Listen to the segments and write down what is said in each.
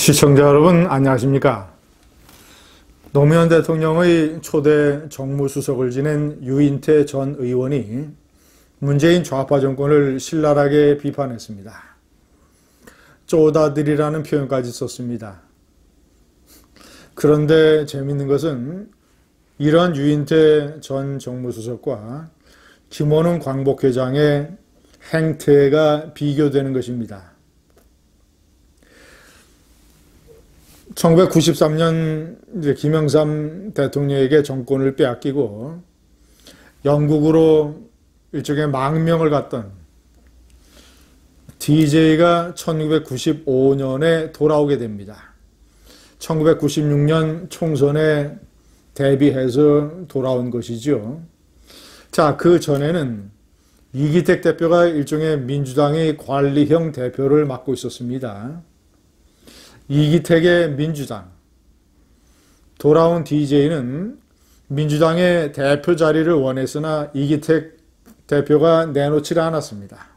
시청자 여러분 안녕하십니까? 노무현 대통령의 초대 정무수석을 지낸 유인태 전 의원이 문재인 좌파 정권을 신랄하게 비판했습니다. 쪼다들이라는 표현까지 썼습니다. 그런데 재밌는 것은 이런 유인태 전 정무수석과 김원웅 광복회장의 행태가 비교되는 것입니다. 1993년 김영삼 대통령에게 정권을 빼앗기고 영국으로 일종의 망명을 갔던 DJ가 1995년에 돌아오게 됩니다. 1996년 총선에 대비해서 돌아온 것이죠. 자, 그 전에는 이기택 대표가 일종의 민주당의 관리형 대표를 맡고 있었습니다. 이기택의 민주당, 돌아온 DJ는 민주당의 대표 자리를 원했으나 이기택 대표가 내놓지 않았습니다.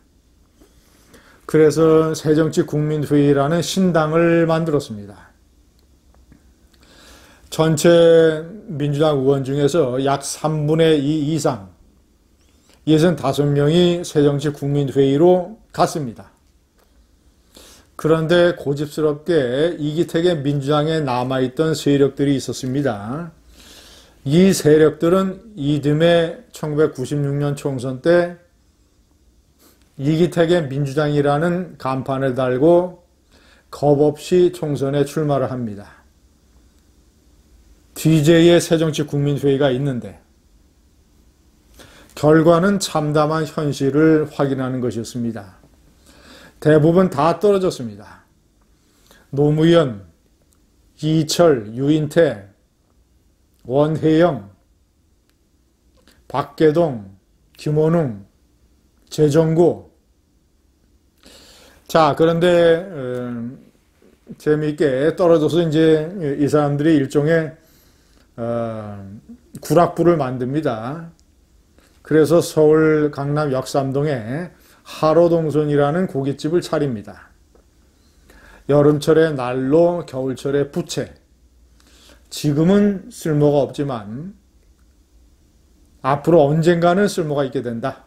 그래서 새정치국민회의라는 신당을 만들었습니다. 전체 민주당 의원 중에서 약 3분의 2 이상, 65명이 새정치국민회의로 갔습니다. 그런데 고집스럽게 이기택의 민주당에 남아있던 세력들이 있었습니다. 이 세력들은 이듬해 1996년 총선 때 이기택의 민주당이라는 간판을 달고 겁없이 총선에 출마를 합니다. DJ의 새정치국민회의가 있는데 결과는 참담한 현실을 확인하는 것이었습니다. 대부분 다 떨어졌습니다. 노무현, 이철, 유인태, 원혜영, 박계동, 김원웅, 재정고. 자, 그런데 재미있게 떨어져서 이제 이 사람들이 일종의 구락부를 만듭니다. 그래서 서울 강남 역삼동에 하로동선이라는 고깃집을 차립니다. 여름철에 난로, 겨울철에 부채. 지금은 쓸모가 없지만 앞으로 언젠가는 쓸모가 있게 된다.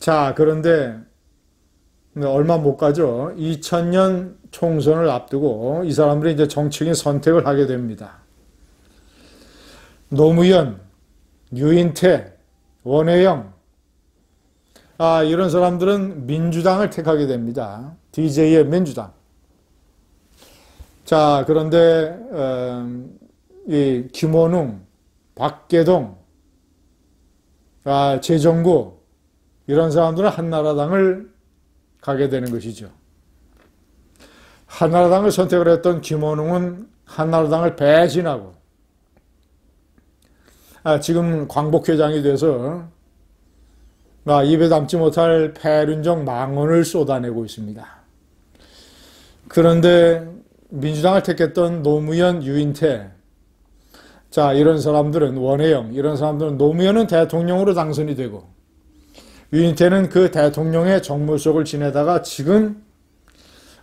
자, 그런데 얼마 못 가죠. 2000년 총선을 앞두고 이 사람들이 이제 정치적인 선택을 하게 됩니다. 노무현, 유인태, 원혜영, 이런 사람들은 민주당을 택하게 됩니다. DJ의 민주당. 자, 그런데 이 김원웅, 박계동, 재정구 이런 사람들은 한나라당을 가게 되는 것이죠. 한나라당을 선택을 했던 김원웅은 한나라당을 배신하고 지금 광복회장이 돼서 입에 담지 못할 패륜적 망언을 쏟아내고 있습니다. 그런데 민주당을 택했던 노무현, 유인태, 자, 이런 사람들은, 원혜영, 이런 사람들은 노무현은 대통령으로 당선이 되고 유인태는 그 대통령의 정무수석을 지내다가 지금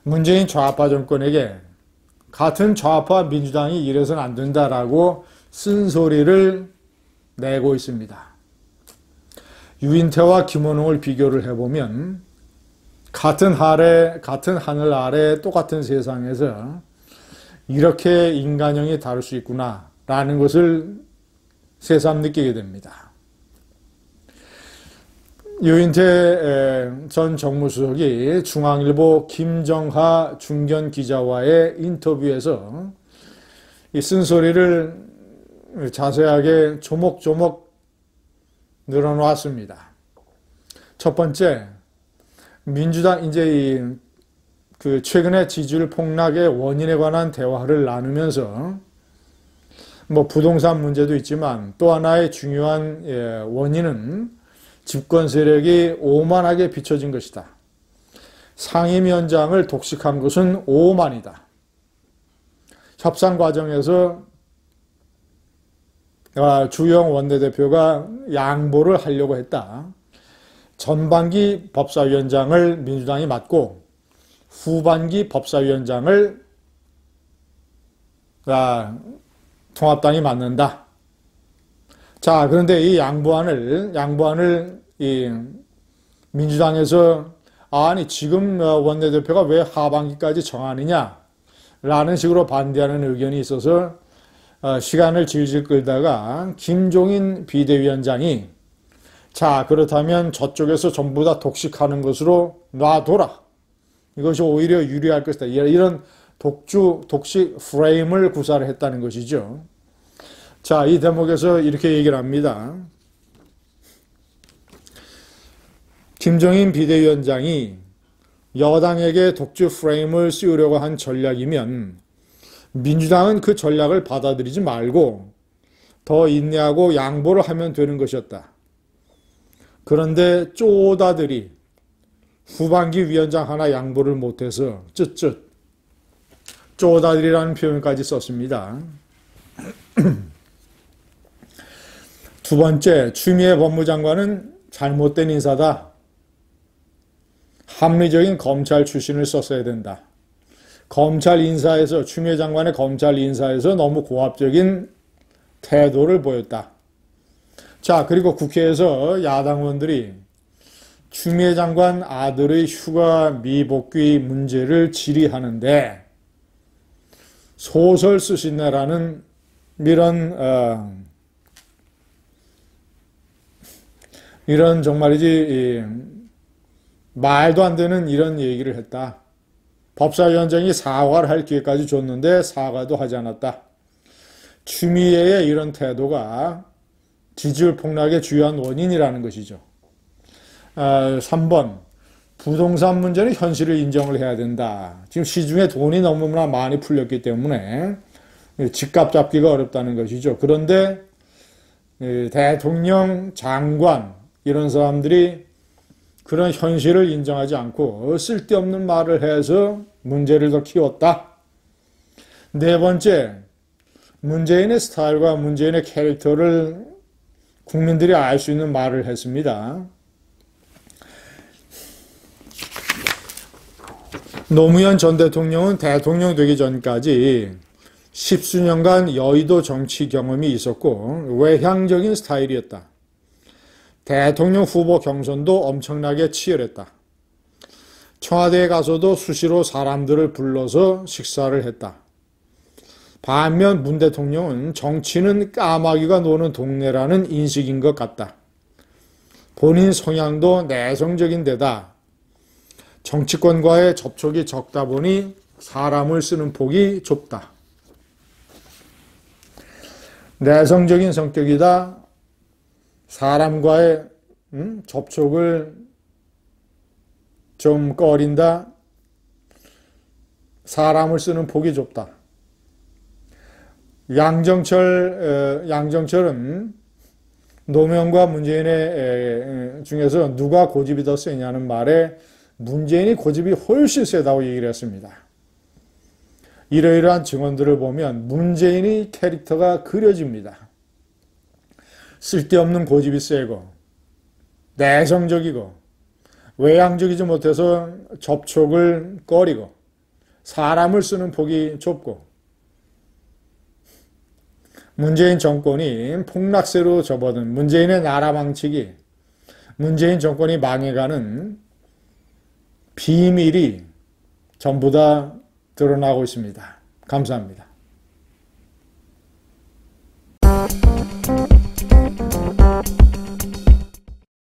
문재인 좌파 정권에게 같은 좌파 민주당이 이래서는 안 된다라고 쓴소리를 내고 있습니다. 유인태와 김원웅을 비교를 해보면 같은 하늘 아래 똑같은 세상에서 이렇게 인간형이 다를 수 있구나 라는 것을 새삼 느끼게 됩니다. 유인태 전 정무수석이 중앙일보 김정하 중견 기자와의 인터뷰에서 이 쓴소리를 자세하게 조목조목 늘어놓았습니다. 첫 번째, 민주당 이제 그 최근의 지지율 폭락의 원인에 관한 대화를 나누면서 부동산 문제도 있지만 또 하나의 중요한 원인은 집권 세력이 오만하게 비춰진 것이다. 상임위원장을 독식한 것은 오만이다. 협상 과정에서 주영 원내대표가 양보를 하려고 했다. 전반기 법사위원장을 민주당이 맡고 후반기 법사위원장을 통합당이 맡는다. 자, 그런데 이 양보안을 이 민주당에서 아니 지금 원내대표가 왜 하반기까지 정하느냐 라는 식으로 반대하는 의견이 있어서 시간을 질질 끌다가 김종인 비대위원장이 자, 그렇다면 저쪽에서 전부 다 독식하는 것으로 놔둬라. 이것이 오히려 유리할 것이다. 이런 독식 프레임을 구사를 했다는 것이죠. 자, 이 대목에서 이렇게 얘기를 합니다. 김종인 비대위원장이 여당에게 독주 프레임을 씌우려고 한 전략이면 민주당은 그 전략을 받아들이지 말고 더 인내하고 양보를 하면 되는 것이었다. 그런데 쪼다들이 후반기 위원장 하나 양보를 못해서 쯧쯧 쪼다들이라는 표현까지 썼습니다. 두 번째, 추미애 법무장관은 잘못된 인사다. 합리적인 검찰 출신을 썼어야 된다. 검찰 인사에서 추미애 장관의 검찰 인사에서 너무 고압적인 태도를 보였다. 자, 그리고 국회에서 야당 의원들이 추미애 장관 아들의 휴가 미복귀 문제를 질의하는데 소설 쓰시네라는 이런 정말이지 말도 안 되는 이런 얘기를 했다. 법사위원장이 사과를 할 기회까지 줬는데 사과도 하지 않았다. 추미애의 이런 태도가 지지율 폭락의 주요한 원인이라는 것이죠. 3번, 부동산 문제는 현실을 인정을 해야 된다. 지금 시중에 돈이 너무나 많이 풀렸기 때문에 집값 잡기가 어렵다는 것이죠. 그런데 대통령, 장관 이런 사람들이 그런 현실을 인정하지 않고 쓸데없는 말을 해서 문제를 더 키웠다. 네 번째, 문재인의 스타일과 문재인의 캐릭터를 국민들이 알 수 있는 말을 했습니다. 노무현 전 대통령은 대통령 되기 전까지 10수년간 여의도 정치 경험이 있었고 외향적인 스타일이었다. 대통령 후보 경선도 엄청나게 치열했다. 청와대에 가서도 수시로 사람들을 불러서 식사를 했다. 반면 문 대통령은 정치는 까마귀가 노는 동네라는 인식인 것 같다. 본인 성향도 내성적인 데다 정치권과의 접촉이 적다 보니 사람을 쓰는 폭이 좁다. 내성적인 성격이다. 사람과의 접촉을 좀 꺼린다. 사람을 쓰는 폭이 좁다. 양정철은 노무현과 문재인의 중에서 누가 고집이 더 세냐는 말에 문재인이 고집이 훨씬 세다고 얘기를 했습니다. 이러이러한 증언들을 보면 문재인의 캐릭터가 그려집니다. 쓸데없는 고집이 세고 내성적이고 외향적이지 못해서 접촉을 꺼리고 사람을 쓰는 폭이 좁고 문재인 정권이 폭락세로 접어든 문재인의 나라 망치기, 문재인 정권이 망해가는 비밀이 전부 다 드러나고 있습니다. 감사합니다.